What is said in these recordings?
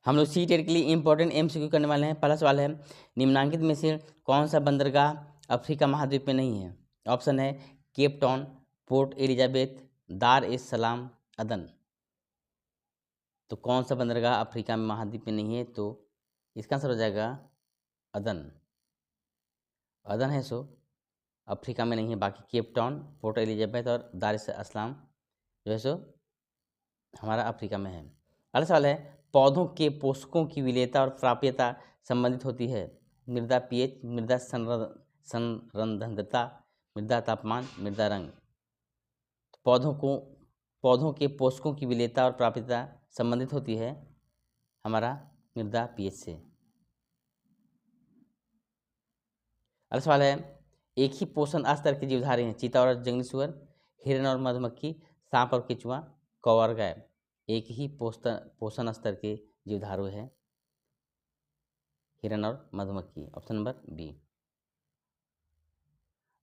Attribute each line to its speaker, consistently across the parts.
Speaker 1: हम लोग सीटेट के लिए इंपॉर्टेंट एमसीक्यू करने वाले हैं। पहला सवाल है, निम्नलिखित में से कौन सा बंदरगाह अफ्रीका महाद्वीप में नहीं है? ऑप्शन है केप टाउन, पोर्ट एलिजाबेथ, दार एस सलाम, अदन। तो कौन सा बंदरगाह अफ्रीका में महाद्वीप में नहीं है? तो इसका आंसर हो जाएगा अदन। अदन है सो अफ्रीका में नहीं है। बाकी केप टाउन, पोर्ट एलिजाबेथ और दार एस सलाम जो है सो हमारा अफ्रीका में है। अगला सवाल है, पौधों के पोषकों की विलेयता और प्राप्यता संबंधित होती है? मृदा पीएच, मृदा संरंध्रता, मृदा तापमान, मृदा रंग। तो पौधों के पोषकों की विलेयता और प्राप्यता संबंधित होती है हमारा मृदा पीएच से। अगला सवाल है, एक ही पोषण स्तर के जीवधारी हैं? चीता और जंगली सुअर, हिरन और मधुमक्खी, सांप और केचुआ, कौवा और गाय। एक ही पोषण स्तर के जीवधारू है हिरन और मधुमक्खी। Option number B.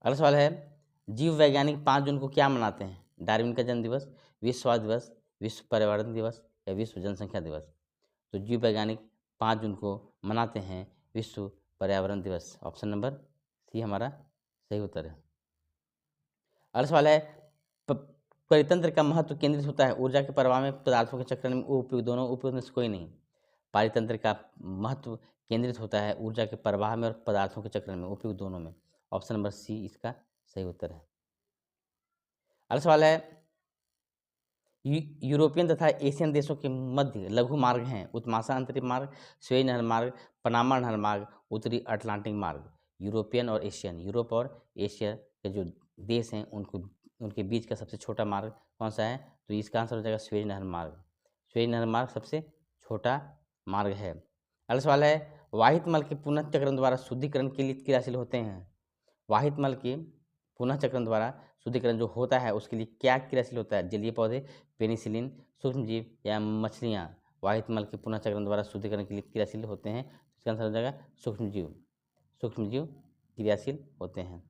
Speaker 1: अगला सवाल है, जीव वैज्ञानिक 5 जून को क्या मनाते हैं? डार्विन का जन्म दिवस, विश्व स्वास्थ्य दिवस, विश्व पर्यावरण दिवस या विश्व जनसंख्या दिवस। तो जीव वैज्ञानिक 5 जून को मनाते हैं विश्व पर्यावरण दिवस। ऑप्शन नंबर सी हमारा सही उत्तर है। अगला सवाल है, परितंत्र का महत्व केंद्रित होता है ऊर्जा के प्रवाह में, पदार्थों के चक्रण में, उपयुक्त, दोनों उपयुक्त में से कोई नहीं। पारितंत्र का महत्व केंद्रित होता है ऊर्जा के प्रवाह में और पदार्थों के चक्रण में, उपयुक्त दोनों में। ऑप्शन नंबर सी इसका सही उत्तर है। अगला सवाल है, यूरोपियन तथा एशियन देशों के मध्य लघु मार्ग हैं? उत्माशा अंतरिम मार्ग, स्वेज नहर मार्ग, पनामा नहर मार्ग, उत्तरी अटलांटिक मार्ग। यूरोपियन और एशियन, यूरोप और एशिया के जो देश हैं उनके बीच का सबसे छोटा मार्ग कौन सा है? तो इसका आंसर हो जाएगा स्वेज नहर मार्ग। स्वेज नहर मार्ग सबसे छोटा मार्ग है। अगला सवाल है, वाहित मल के पुनः चक्रण द्वारा शुद्धिकरण के लिए क्रियाशील होते हैं? वाहित मल के पुनः चक्रण द्वारा शुद्धिकरण जो होता है उसके लिए क्या क्रियाशील होता है? जलीय पौधे, पेनिसिलिन, सूक्ष्मजीव या मछलियाँ वाहित मल के पुनः चक्रण द्वारा शुद्धिकरण के लिए क्रियाशील होते हैं। इसका आंसर हो जाएगा सूक्ष्मजीव। सूक्ष्मजीव क्रियाशील होते हैं।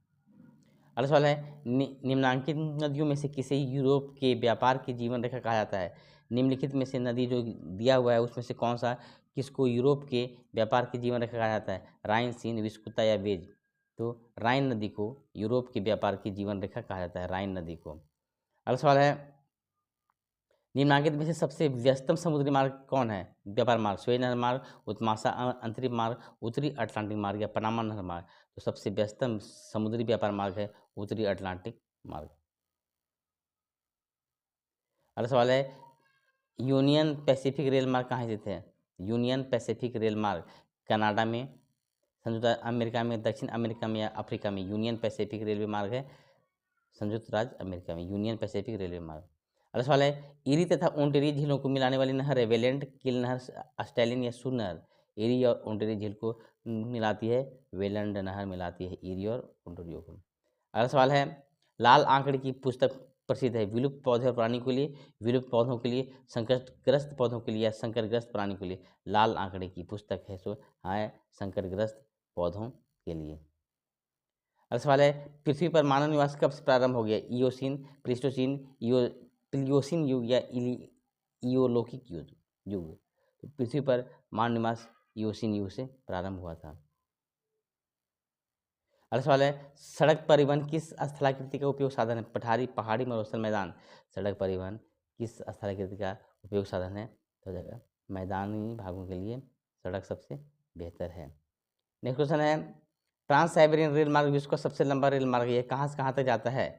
Speaker 1: अगला सवाल है, निम्नलिखित नदियों में से किसे यूरोप के व्यापार की जीवन रेखा कहा जाता है? निम्नलिखित में से नदी जो दिया हुआ है उसमें से कौन सा किसको यूरोप के व्यापार की जीवन रेखा कहा जाता है? राइन, सीन, विस्कुता या वेज। तो राइन नदी को यूरोप के व्यापार की जीवन रेखा कहा जाता है, राइन नदी को। अगला सवाल है, निम्नलिखित में से सबसे व्यस्तम समुद्री मार्ग कौन है? व्यापार मार्ग, स्वेज नहर मार्ग, उत्माशा अंतरिम मार्ग, उत्तरी अटलांटिक मार्ग या पनामा नहर मार्ग। तो सबसे व्यस्तम समुद्री व्यापार मार्ग है उत्तरी अटलांटिक मार्ग। अगला सवाल है, यूनियन पैसिफिक रेल मार्ग कहाँ स्थित है? यूनियन पैसिफिक रेल मार्ग कनाडा में, संयुक्त अमेरिका में, दक्षिण अमेरिका में या अफ्रीका में? यूनियन पैसिफिक रेलवे मार्ग है संयुक्त राज्य अमेरिका में, यूनियन पैसिफिक रेलवे मार्ग। अगला सवाल है, इरी तथा ओंटेरी झीलों को मिलाने वाली नहर है? वेलेंट, किल नहर, स्टैलिन या सू नहर। इरी और ओंटेरी झील को मिलाती है वेलेंट नहर मिलाती है इरी और ओंटेरियो को। अगला सवाल है, लाल आंकड़े की पुस्तक प्रसिद्ध है विलुप्त पौधे और प्राणी के लिए, विलुप्त पौधों के लिए, संकटग्रस्त पौधों के लिए या संकटग्रस्त प्राणी के लिए? लाल आंकड़े की पुस्तक है सो है संकटग्रस्त पौधों के लिए। अगला सवाल है, पृथ्वी पर मानव निवास कब से प्रारंभ हो गया? इयोसीन, प्लीस्टोसीन, प्लियोसीन युग या इयोलोकिक युग। तो पृथ्वी पर मानव निवास इयोसीन युग से प्रारंभ हुआ था। अगला सवाल है, सड़क परिवहन किस स्थलाकृति का उपयोग साधन है? पठारी, पहाड़ी, मरुस्थल, मैदान। सड़क परिवहन किस स्थलाकृति का उपयोग साधन है? तो जगह मैदानी भागों के लिए सड़क सबसे बेहतर है। नेक्स्ट क्वेश्चन है, ट्रांस साइबेरियन रेल मार्ग विश्व का सबसे लंबा रेल मार्ग है, कहाँ से कहाँ तक जाता है?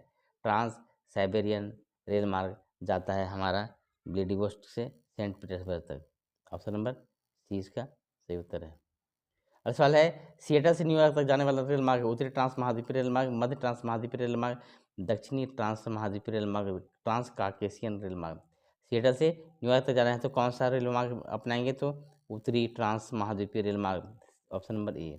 Speaker 1: ट्रांस साइबेरियन रेल मार्ग जाता है हमारा व्लादिवोस्टोक से सेंट पीटर्सबर्ग तक। ऑप्शन नंबर सी इसका सही उत्तर है। अगला सवाल है, सिएटल से न्यूयॉर्क तक जाने वाला रेल मार्ग उत्तरी ट्रांस महाद्वीपीय रेल मार्ग, मध्य ट्रांस महाद्वीपीय रेल मार्ग, दक्षिणी ट्रांस महाद्वीपीय रेल मार्ग, ट्रांस काकेशियन रेल मार्ग। सिएटल से न्यूयॉर्क तक जाना है तो कौन सा रेल मार्ग अपनाएंगे? तो उत्तरी ट्रांस महाद्वीपीय रेल मार्ग। Option number A.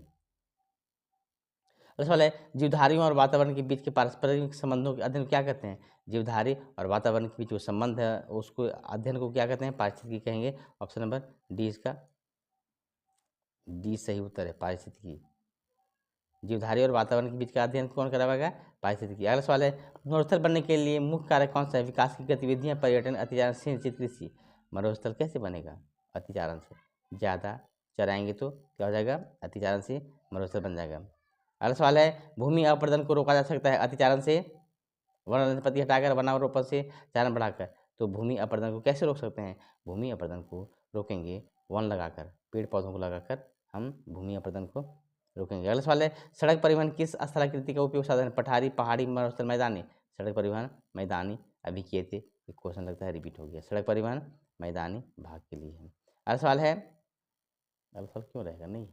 Speaker 1: अगला सवाल है, जीवधारियों और वातावरण के बीच के पारस्परिक संबंधों के अध्ययन क्या कहते हैं? जीवधारी और वातावरण के बीच जो संबंध है उसको अध्ययन को क्या कहते हैं? पारिस्थितिकी कहेंगे। ऑप्शन नंबर डी इसका डी सही उत्तर है, पारिस्थितिकी। जीवधारी और वातावरण के बीच का अध्ययन कौन कराएगा? पारिस्थितिकी। अगला सवाल है, मरुस्थल बनने के लिए मुख्य कार्य कौन सा है? विकास की गतिविधियां, पर्यटन, अतिचारण, सिंचित कृषि। मरुस्थल कैसे बनेगा? अतिचारण से। ज़्यादा चराएंगे तो क्या हो जाएगा, अतिचारण से मरुस्थल बन जाएगा। अगला सवाल है, भूमि अपरदन को रोका जा सकता है अतिचारण से, वन वनस्पति हटाकर वनारोपण से चारण बढ़ाकर। तो भूमि अपरदन को कैसे रोक सकते हैं, भूमि अपरदन को रोकेंगे वन लगाकर, पेड़ पौधों को लगाकर हम भूमि अपरदन को रोकेंगे। अगला सवाल है, सड़क परिवहन किस स्थलाकृति का उपयोग साधन है, पठारी, पहाड़ी, मरुस्थल, मैदानी। सड़क परिवहन मैदानी, अभी किए थे, एक क्वेश्चन लगता है रिपीट हो गया। सड़क परिवहन मैदानी भाग के लिए है। अगला सवाल है, अगला सवाल क्यों रहेगा नहीं,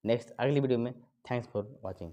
Speaker 1: नेक्स्ट अगली वीडियो में। Thanks for watching.